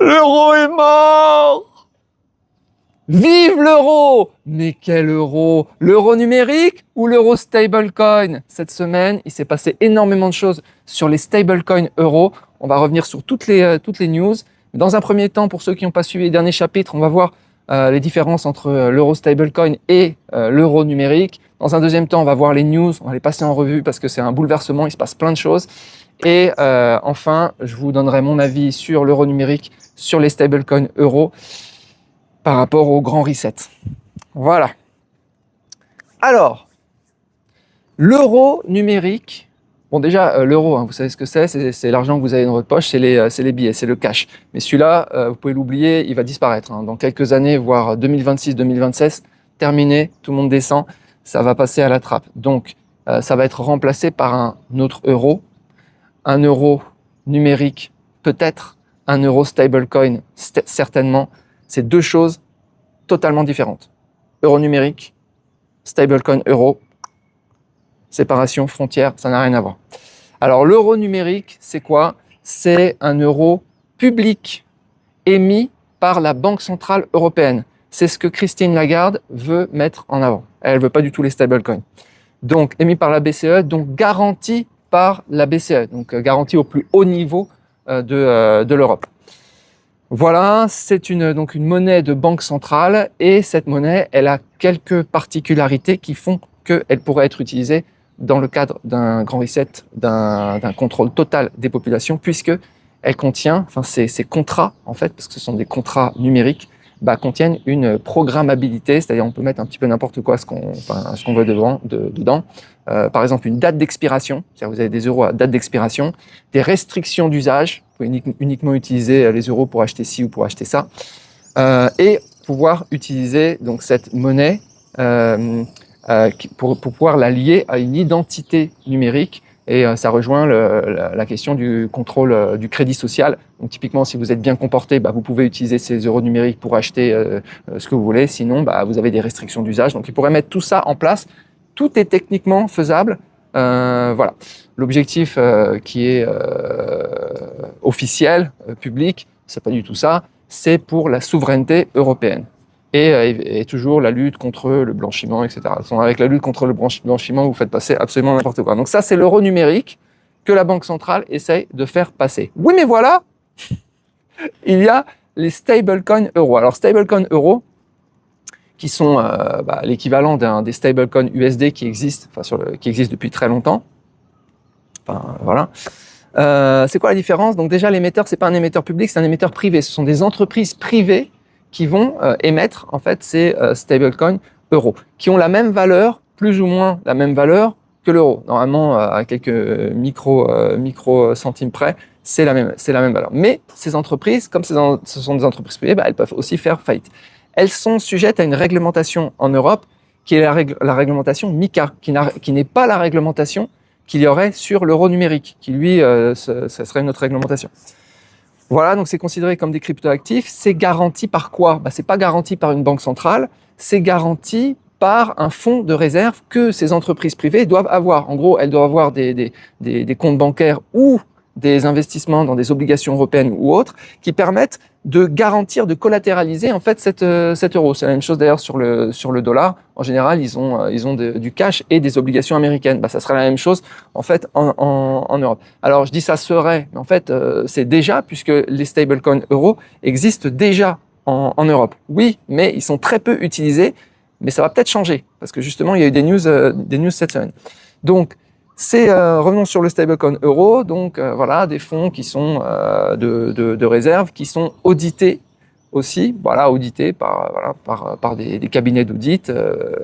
L'euro est mort! Vive l'euro! Mais quel euro? L'euro numérique ou l'euro stablecoin? Cette semaine, il s'est passé énormément de choses sur les stablecoins euros. On va revenir sur toutes les news. Dans un premier temps, pour ceux qui n'ont pas suivi les derniers chapitres, on va voir les différences entre l'euro stablecoin et l'euro numérique. Dans un deuxième temps, on va voir les news, on va les passer en revue parce que c'est un bouleversement, il se passe plein de choses. Et enfin, je vous donnerai mon avis sur l'euro numérique, sur les stablecoins euros par rapport au grand reset. Voilà. Alors, l'euro numérique, bon déjà l'euro, vous savez ce que c'est l'argent que vous avez dans votre poche, c'est les billets, c'est le cash. Mais celui-là, vous pouvez l'oublier, il va disparaître. Dans quelques années, voire 2026-2027, terminé, tout le monde descend, ça va passer à la trappe. Donc, ça va être remplacé par un autre euro, un euro numérique peut-être, un euro stablecoin certainement. C'est deux choses totalement différentes. Euro numérique, stablecoin euro, séparation, frontière, ça n'a rien à voir. Alors l'euro numérique, c'est quoi? C'est un euro public émis par la Banque Centrale Européenne. C'est ce que Christine Lagarde veut mettre en avant. Elle ne veut pas du tout les stablecoins. Donc émis par la BCE, donc garanti par la BCE, donc garanti au plus haut niveau de l'Europe. Voilà, c'est donc une monnaie de banque centrale et cette monnaie, elle a quelques particularités qui font qu'elle pourrait être utilisée dans le cadre d'un grand reset, d'un contrôle total des populations, puisque elle contient, enfin ces contrats en fait, parce que ce sont des contrats numériques, contiennent une programmabilité, c'est-à-dire on peut mettre un petit peu n'importe quoi ce qu'on veut dedans. Par exemple, une date d'expiration, c'est-à-dire vous avez des euros à date d'expiration, des restrictions d'usage, vous pouvez uniquement utiliser les euros pour acheter ci ou pour acheter ça, et pouvoir utiliser donc cette monnaie pour pouvoir la lier à une identité numérique. Et ça rejoint la question du contrôle du crédit social. Donc typiquement, si vous êtes bien comporté, vous pouvez utiliser ces euros numériques pour acheter ce que vous voulez. Sinon, vous avez des restrictions d'usage. Donc ils pourraient mettre tout ça en place. Tout est techniquement faisable. Voilà. L'objectif qui est officiel, public, c'est pas du tout ça. C'est pour la souveraineté européenne. Et toujours la lutte contre le blanchiment, etc. Avec la lutte contre le blanchiment, vous faites passer absolument n'importe quoi. Donc ça, c'est l'euro numérique que la Banque centrale essaye de faire passer. Oui, mais voilà, il y a les stablecoins euros. Alors, stablecoins euros, qui sont l'équivalent des stablecoins USD qui existent depuis très longtemps. Enfin, voilà. C'est quoi la différence? Donc déjà, l'émetteur, c'est pas un émetteur public, c'est un émetteur privé. Ce sont des entreprises privées qui vont émettre en fait ces stablecoins euros, qui ont la même valeur, plus ou moins la même valeur que l'euro. Normalement, à quelques micro centimes près, c'est la même valeur. Mais ces entreprises, comme ce sont des entreprises privées, elles peuvent aussi faire faillite. Elles sont sujettes à une réglementation en Europe qui est la réglementation MiCA, qui n'est pas la réglementation qu'il y aurait sur l'euro numérique, qui lui, ça serait une autre réglementation. Voilà, donc c'est considéré comme des cryptoactifs. C'est garanti par quoi? C'est pas garanti par une banque centrale, c'est garanti par un fonds de réserve que ces entreprises privées doivent avoir. En gros, elles doivent avoir des comptes bancaires ou des investissements dans des obligations européennes ou autres qui permettent de garantir, de collatéraliser en fait cet euro. C'est la même chose d'ailleurs sur le dollar. En général, ils ont du cash et des obligations américaines. Ça serait la même chose en fait en Europe. Alors je dis ça serait, mais en fait c'est déjà, puisque les stablecoins euros existent déjà en Europe. Oui, mais ils sont très peu utilisés, mais ça va peut-être changer parce que justement il y a eu des news cette semaine. Donc revenons sur le stablecoin euro, donc voilà, des fonds qui sont de réserve, qui sont audités aussi, audités par des cabinets d'audit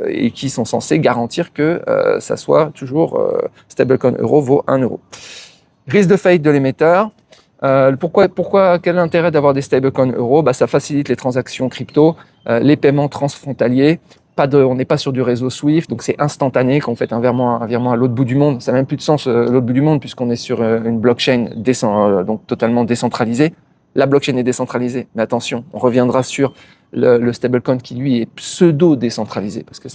et qui sont censés garantir que ça soit toujours stablecoin euro vaut 1 euro. Risque de faillite de l'émetteur. Quel est l'intérêt d'avoir des stablecoins euros? Ça facilite les transactions crypto, les paiements transfrontaliers. On n'est pas sur du réseau Swift, donc c'est instantané quand vous faites un virement à l'autre bout du monde. Ça n'a même plus de sens l'autre bout du monde puisqu'on est sur une blockchain donc totalement décentralisée. La blockchain est décentralisée, mais attention, on reviendra sur le stablecoin qui lui est pseudo-décentralisé parce que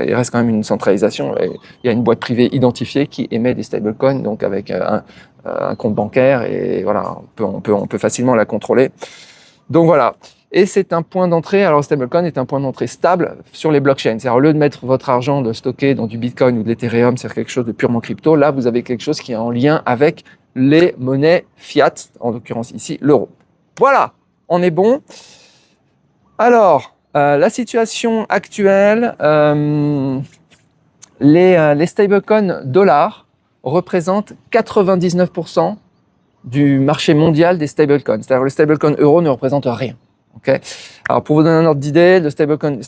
il reste quand même une centralisation. Il y a une boîte privée identifiée qui émet des stablecoins, donc avec un compte bancaire et voilà, on peut facilement la contrôler. Donc voilà. Et c'est un point d'entrée, alors le stablecoin est un point d'entrée stable sur les blockchains. C'est-à-dire, au lieu de mettre votre argent de stocker dans du Bitcoin ou de l'Ethereum, c'est quelque chose de purement crypto, là, vous avez quelque chose qui est en lien avec les monnaies fiat, en l'occurrence ici, l'euro. Voilà, on est bon. Alors, la situation actuelle, les stablecoins dollars représentent 99% du marché mondial des stablecoins. C'est-à-dire le stablecoin euro ne représente rien. Okay. Alors pour vous donner un ordre d'idée, le stablecoin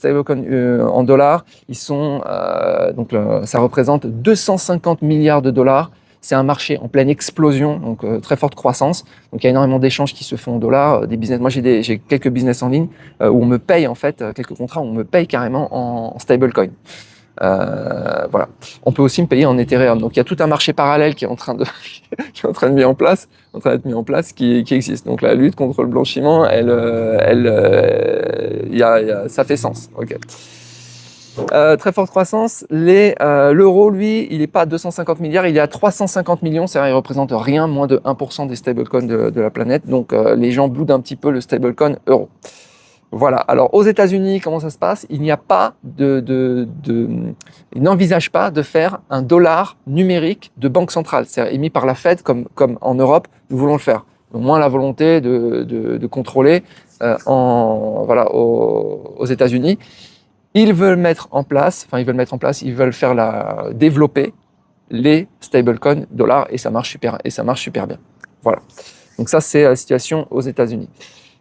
en dollars, ça représente 250 milliards de dollars. C'est un marché en pleine explosion, donc très forte croissance. Donc il y a énormément d'échanges qui se font en dollars, des business. Moi j'ai quelques business en ligne où on me paye en fait quelques contrats où on me paye carrément en stablecoin. Voilà. On peut aussi me payer en Ethereum. Donc il y a tout un marché parallèle qui est en train d'être mis en place, qui existe. Donc la lutte contre le blanchiment, ça fait sens. Okay. Très forte croissance. L'euro, lui, il n'est pas à 250 milliards, il est à 350 millions. C'est-à-dire, il représente rien, moins de 1% des stablecoins de la planète. Donc les gens boudent un petit peu le stablecoin euro. Voilà. Alors, aux États-Unis, comment ça se passe? Il n'y a pas ils n'envisagent pas de faire un dollar numérique de banque centrale, c'est émis par la Fed comme en Europe, nous voulons le faire. Au moins la volonté de contrôler aux États-Unis. Ils veulent développer les stablecoins dollars et ça marche super bien. Voilà. Donc ça, c'est la situation aux États-Unis.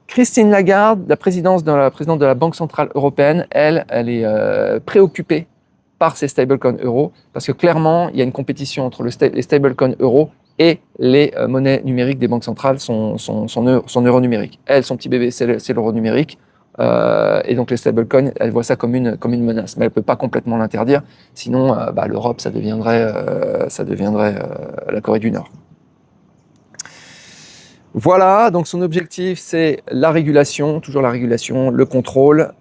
Christine Lagarde, la présidente de la Banque Centrale Européenne, elle est préoccupée par ces stablecoins euros parce que clairement, il y a une compétition entre les stablecoins euros et les monnaies numériques des banques centrales, son euro numérique. Elle, son petit bébé, c'est l'euro numérique. Et donc les stablecoins, elle voit ça comme une menace, mais elle peut pas complètement l'interdire. Sinon, l'Europe, ça deviendrait la Corée du Nord. Voilà, donc son objectif, c'est la régulation, toujours la régulation, le contrôle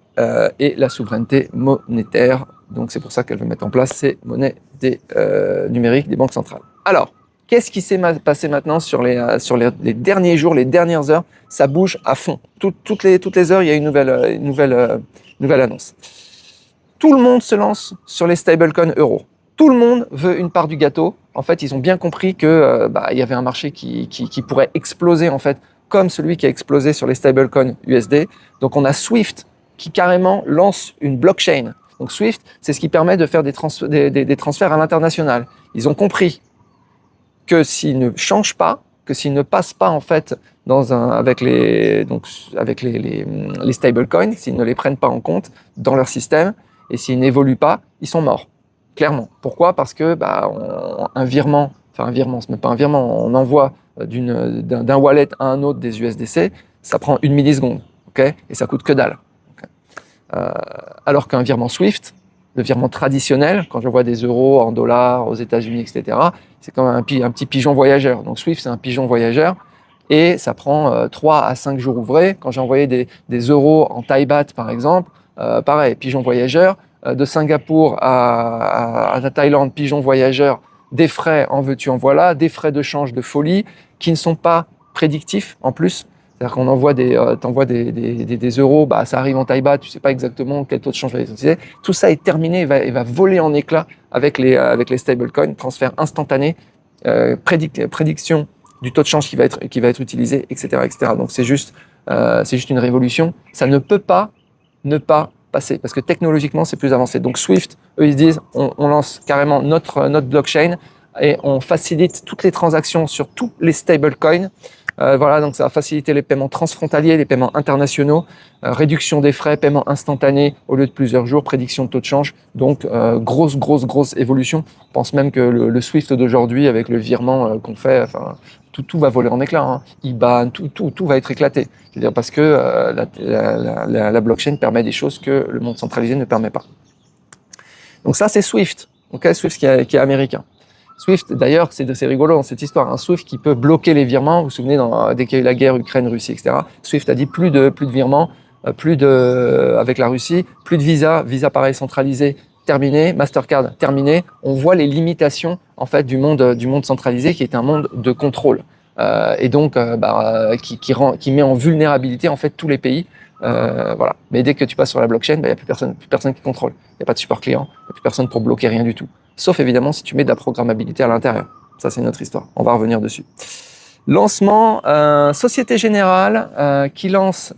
et la souveraineté monétaire. Donc c'est pour ça qu'elle veut mettre en place ces monnaies numériques des banques centrales. Alors, qu'est-ce qui s'est passé maintenant sur les derniers jours, les dernières heures? Ça bouge à fond. Toutes les heures, il y a une nouvelle annonce. Tout le monde se lance sur les stablecoins euros. Tout le monde veut une part du gâteau. En fait, ils ont bien compris que il y avait un marché qui pourrait exploser en fait, comme celui qui a explosé sur les stablecoins USD. Donc, on a Swift qui carrément lance une blockchain. Donc, Swift, c'est ce qui permet de faire des transferts à l'international. Ils ont compris que s'ils ne changent pas, que s'ils ne passent pas en fait avec les stablecoins, s'ils ne les prennent pas en compte dans leur système et s'ils n'évoluent pas, ils sont morts. Clairement. Pourquoi? Parce que un virement, c'est même pas un virement, on envoie d'un wallet à un autre des USDC, ça prend 1 milliseconde, okay, et ça coûte que dalle. Okay. Alors qu'un virement Swift, le virement traditionnel, quand je vois des euros en dollars aux États-Unis, etc., c'est comme un petit pigeon voyageur. Donc Swift, c'est un pigeon voyageur et ça prend 3 à 5 jours ouvrés. Quand j'ai envoyé des euros en Thai baht, par exemple, pareil, pigeon voyageur. De Singapour à la Thaïlande, pigeon voyageur, des frais en veux-tu en voilà, des frais de change de folie qui ne sont pas prédictifs en plus. C'est-à-dire qu'on t'envoies des euros, ça arrive en Thai baht, tu sais pas exactement quel taux de change va être utilisé. Tout ça est terminé et va voler en éclats avec les stablecoins, transfert instantané, prédiction du taux de change qui va être utilisé, etc., etc. Donc c'est juste une révolution. Ça ne peut pas ne pas passer parce que technologiquement c'est plus avancé. Donc Swift, eux ils se disent on lance carrément notre blockchain et on facilite toutes les transactions sur tous les stablecoins. Voilà, donc ça va faciliter les paiements transfrontaliers, les paiements internationaux, réduction des frais, paiement instantané au lieu de plusieurs jours, prédiction de taux de change. Donc grosse évolution. Je pense même que le Swift d'aujourd'hui avec le virement qu'on fait, tout va voler en éclats. Hein. IBAN, tout va être éclaté. C'est-à-dire parce que la blockchain permet des choses que le monde centralisé ne permet pas. Donc ça, c'est Swift. Okay, Swift qui est américain. Swift, d'ailleurs, c'est rigolo dans cette histoire. Un Swift qui peut bloquer les virements. Vous vous souvenez, dès qu'il y a eu la guerre Ukraine-Russie, etc. Swift a dit plus de virements, avec la Russie, plus de visa pareil centralisé, terminé, Mastercard terminé. On voit les limitations en fait du monde centralisé qui est un monde de contrôle. et donc qui met en vulnérabilité en fait tous les pays. Voilà. Mais dès que tu passes sur la blockchain, il n'y a plus personne qui contrôle. Il n'y a pas de support client, il n'y a plus personne pour bloquer rien du tout. Sauf évidemment si tu mets de la programmabilité à l'intérieur. Ça, c'est une autre histoire. On va revenir dessus. Lancement, Société Générale qui lance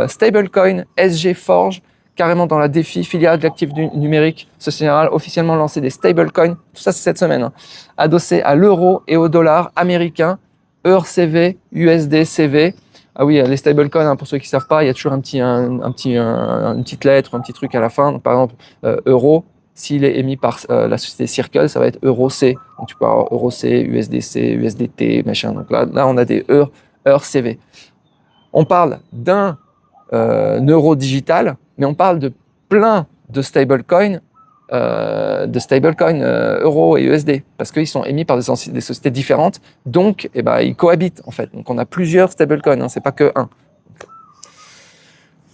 stablecoin SG Forge, carrément dans la défi, filiale de l'actif numérique. Société Générale officiellement lancé des stablecoins, tout ça c'est cette semaine, adossé à l'euro et au dollar américain, EUR-CV, USD-CV. Ah oui, les stablecoins, pour ceux qui ne savent pas, il y a toujours une petite lettre, un petit truc à la fin. Donc, par exemple, euro, s'il est émis par la société Circle, ça va être euro-C. Donc tu peux avoir euro-C, USDC, USDT, machin. Donc là on a des EUR-CV. On parle d'un euro digital, mais on parle de plein de stablecoins euro et USD, parce qu'ils sont émis par des sociétés différentes, donc ils cohabitent en fait. Donc on a plusieurs stablecoins, c'est pas que un.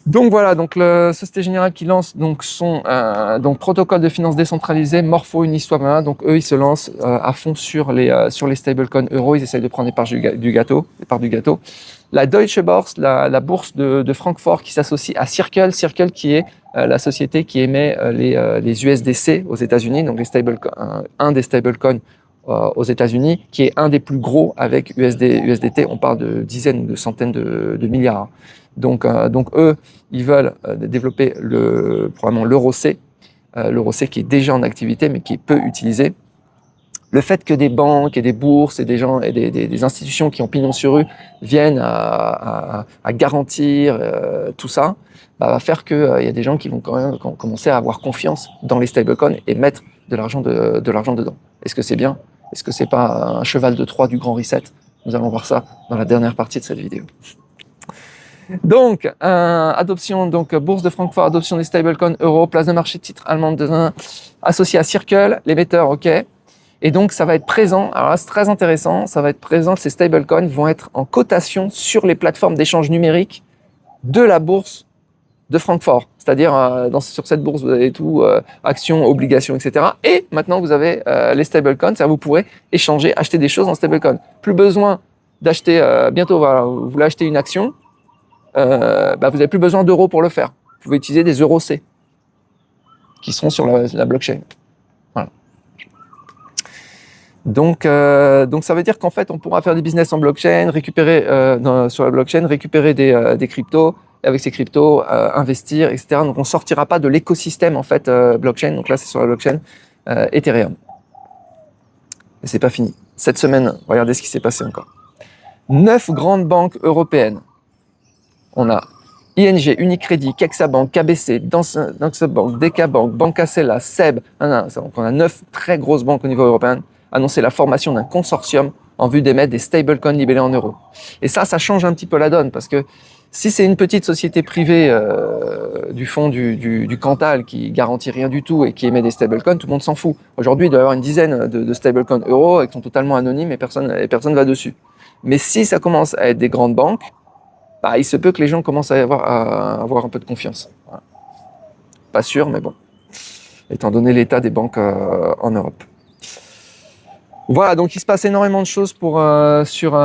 Donc voilà, donc la Société Générale qui lance donc son protocole de finance décentralisé Morpho Uniswap. Donc eux ils se lancent à fond sur les stablecoins euros, ils essayent de prendre des parts du gâteau. La Deutsche Börse, la bourse de Francfort qui s'associe à Circle qui est la société qui émet les USDC aux États-Unis, donc un des stablecoins aux États-Unis, qui est un des plus gros avec USDT. On parle de dizaines ou de centaines de milliards. Donc eux, ils veulent développer probablement l'euro-C, qui est déjà en activité mais qui est peu utilisé. Le fait que des banques et des bourses et des gens et des institutions qui ont pignon sur rue viennent à garantir tout ça, va faire qu'il y a des gens qui vont quand même commencer à avoir confiance dans les stablecoins et mettre de l'argent dedans. Est-ce que c'est bien? Est-ce que c'est pas un cheval de Troie du grand reset? Nous allons voir ça dans la dernière partie de cette vidéo. Donc, Bourse de Francfort, adoption des stablecoins euro, place de marché titre allemande associé à Circle, l'émetteur, ok. Et donc, ça va être présent, alors là, c'est très intéressant, ça va être présent, ces stablecoins vont être en cotation sur les plateformes d'échange numérique de la bourse de Francfort. C'est-à-dire, sur cette bourse, vous avez tout, actions, obligations, etc. Et maintenant, vous avez les stablecoins, c'est-à-dire vous pourrez échanger, acheter des choses en stablecoin. Plus besoin d'acheter, bientôt, voilà, vous voulez acheter une action, vous n'avez plus besoin d'euros pour le faire. Vous pouvez utiliser des euros-C qui seront sur la blockchain. Voilà. Donc ça veut dire qu'en fait, on pourra faire des business en blockchain, récupérer sur la blockchain, récupérer des cryptos, et avec ces cryptos, investir, etc. Donc on sortira pas de l'écosystème en fait blockchain. Donc là, c'est sur la blockchain Ethereum. Mais c'est pas fini. Cette semaine, regardez ce qui s'est passé encore. 9 grandes banques européennes. On a ING, Unicredit, Kexabank, KBC, Danske Bank, DK Bank, Banca Sella, SEB. Donc on a 9 très grosses banques au niveau européen annoncé la formation d'un consortium en vue d'émettre des stablecoins libellés en euros. Et ça change un petit peu la donne parce que si c'est une petite société privée du fond du Cantal qui garantit rien du tout et qui émet des stablecoins, tout le monde s'en fout. Aujourd'hui, il doit y avoir une dizaine de stablecoins euros qui sont totalement anonymes et personne va dessus. Mais si ça commence à être des grandes banques, il se peut que les gens commencent à avoir un peu de confiance. Voilà. Pas sûr, mais bon, étant donné l'état des banques en Europe. Voilà, donc il se passe énormément de choses sur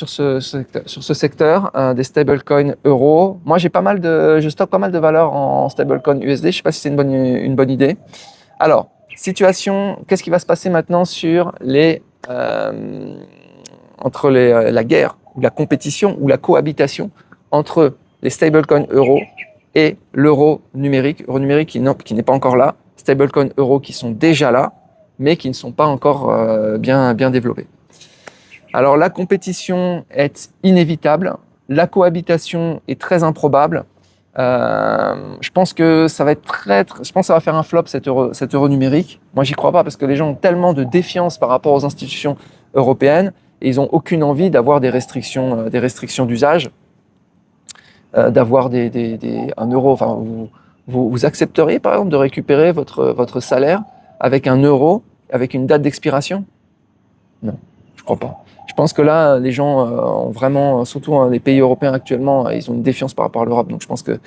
ce secteur des stablecoins euros. Moi, je stocke pas mal de valeurs en stablecoin USD. Je ne sais pas si c'est une bonne idée. Alors, situation, qu'est-ce qui va se passer maintenant sur entre la guerre ou la compétition ou la cohabitation entre les stablecoins euros et l'euro numérique qui n'est pas encore là, stablecoins euros qui sont déjà là, mais qui ne sont pas encore bien développés. Alors la compétition est inévitable, la cohabitation est très improbable. Je pense que ça va faire un flop cet euro numérique. Moi, j'y crois pas parce que les gens ont tellement de défiance par rapport aux institutions européennes et ils n'ont aucune envie d'avoir des restrictions d'usage, d'avoir un euro. Enfin, vous accepteriez par exemple de récupérer votre salaire avec un euro, avec une date d'expiration? Non, je crois pas. Je pense que là, les gens ont vraiment, surtout les pays européens actuellement, ils ont une défiance par rapport à l'Europe. Donc je pense que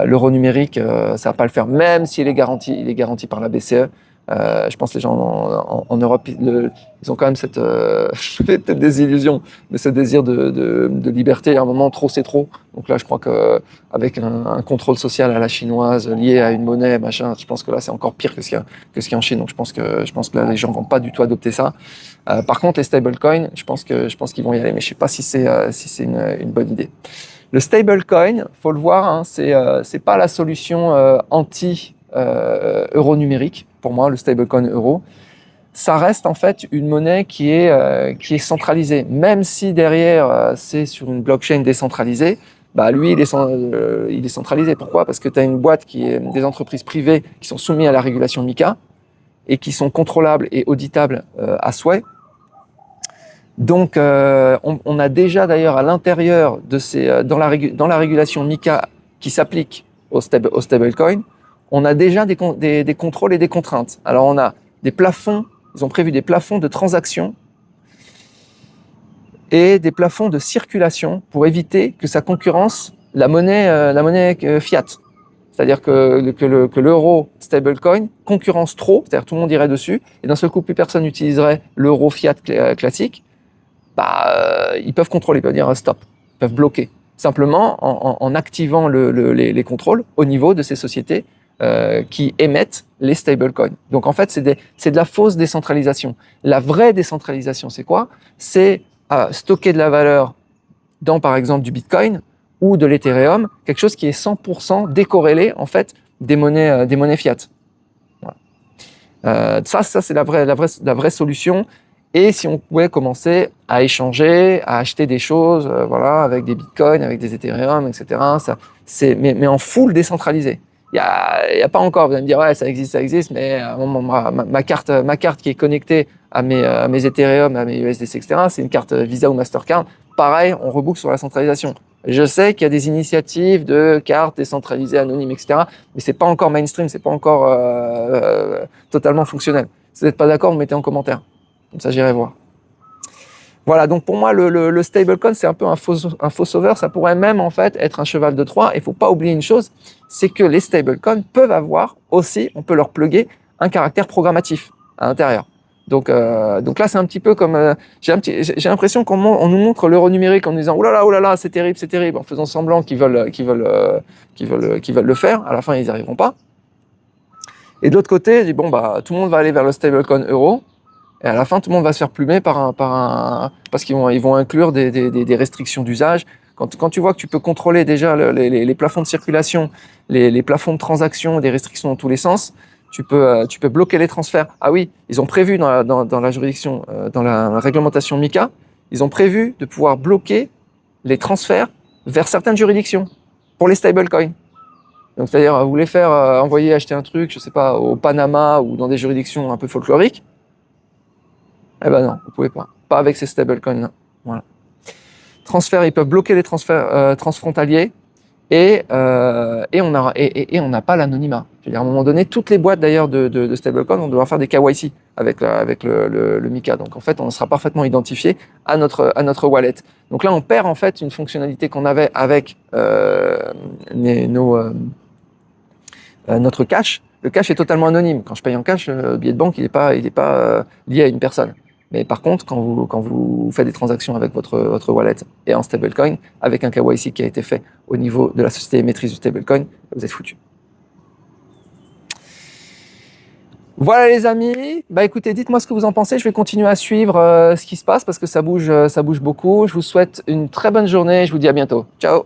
l'euro numérique, ça va pas le faire, même s'il est garanti par la BCE. Je pense que les gens en Europe, ils ont quand même cette, je fais peut-être des illusions, mais ce désir de liberté. À un moment, trop, c'est trop. Donc là, je crois qu'avec un contrôle social à la chinoise lié à une monnaie, machin, je pense que là, c'est encore pire que ce qu'il y a en Chine. Donc je pense que là, les gens vont pas du tout adopter ça. Par contre, les stablecoins, je pense qu'ils vont y aller, mais je sais pas si c'est une bonne idée. Le stablecoin, faut le voir, hein, c'est pas la solution euro numérique. Pour moi, le stablecoin euro, ça reste en fait une monnaie qui est centralisée. Même si derrière c'est sur une blockchain décentralisée, bah lui il est centralisé. Pourquoi? Parce que tu as une boîte des entreprises privées qui sont soumises à la régulation MiCA et qui sont contrôlables et auditables à souhait. Donc, on a déjà d'ailleurs à l'intérieur de dans la régulation MiCA qui s'applique au stablecoin, on a déjà des contrôles et des contraintes. Alors, on a des plafonds, ils ont prévu des plafonds de transactions et des plafonds de circulation pour éviter que ça concurrence la monnaie fiat. C'est-à-dire que l'euro stablecoin concurrence trop, c'est-à-dire tout le monde irait dessus, et d'un seul coup, plus personne n'utiliserait l'euro fiat classique. Ils peuvent contrôler, ils peuvent dire stop, ils peuvent bloquer. Simplement en activant les contrôles au niveau de ces sociétés qui émettent les stablecoins. Donc en fait, c'est de la fausse décentralisation. La vraie décentralisation, c'est quoi? C'est stocker de la valeur dans, par exemple, du Bitcoin ou de l'Ethereum, quelque chose qui est 100% décorrélé en fait des monnaies fiat. Voilà. Ça c'est la vraie solution. Et si on pouvait commencer à échanger, à acheter des choses, voilà, avec des bitcoins, avec des Ethereum, etc. Mais en full décentralisé. Il y a pas encore. Vous allez me dire, ouais, ça existe, mais ma carte qui est connectée à mes Ethereum, à mes USDC, etc. C'est une carte Visa ou Mastercard. Pareil, on reboucle sur la centralisation. Je sais qu'il y a des initiatives de cartes décentralisées, anonymes, etc. Mais c'est pas encore mainstream, c'est pas encore totalement fonctionnel. Si vous n'êtes pas d'accord, vous mettez en commentaire. Comme ça, j'irai voir. Voilà, donc pour moi, le stablecoin, c'est un peu un faux sauveur. Ça pourrait même, en fait, être un cheval de Troie. Et il ne faut pas oublier une chose, c'est que les stablecoins peuvent avoir aussi, on peut leur plugger un caractère programmatif à l'intérieur. Donc là, c'est un petit peu comme... j'ai l'impression qu'on nous montre l'euro numérique en nous disant « Oh là là, c'est terrible », en faisant semblant qu'ils veulent le faire. À la fin, ils n'y arriveront pas. Et de l'autre côté, je dis « Bon, tout le monde va aller vers le stablecoin euro ». Et à la fin, tout le monde va se faire plumer parce qu'ils vont inclure des restrictions d'usage. Quand tu vois que tu peux contrôler déjà les plafonds de circulation, les plafonds de transaction, des restrictions dans tous les sens, tu peux bloquer les transferts. Ah oui, ils ont prévu dans la juridiction, dans la réglementation MiCA, ils ont prévu de pouvoir bloquer les transferts vers certaines juridictions pour les stablecoins. Donc c'est-à-dire, vous voulez faire envoyer acheter un truc, je sais pas, au Panama ou dans des juridictions un peu folkloriques. Eh ben non, vous pouvez pas. Pas avec ces stablecoins-là. Voilà. Transferts, ils peuvent bloquer les transferts transfrontaliers et on n'a pas l'anonymat. Je veux dire, à un moment donné, toutes les boîtes d'ailleurs de stablecoins vont devoir faire des KYC avec le MiCA. Donc en fait, on sera parfaitement identifié à notre wallet. Donc là, on perd en fait une fonctionnalité qu'on avait avec notre cash. Le cash est totalement anonyme. Quand je paye en cash, le billet de banque, il est pas lié à une personne. Mais par contre, quand vous faites des transactions avec votre wallet et en stablecoin, avec un KYC qui a été fait au niveau de la société émettrice du stablecoin, vous êtes foutu. Voilà les amis. Écoutez, dites-moi ce que vous en pensez. Je vais continuer à suivre ce qui se passe parce que ça bouge beaucoup. Je vous souhaite une très bonne journée. Je vous dis à bientôt. Ciao.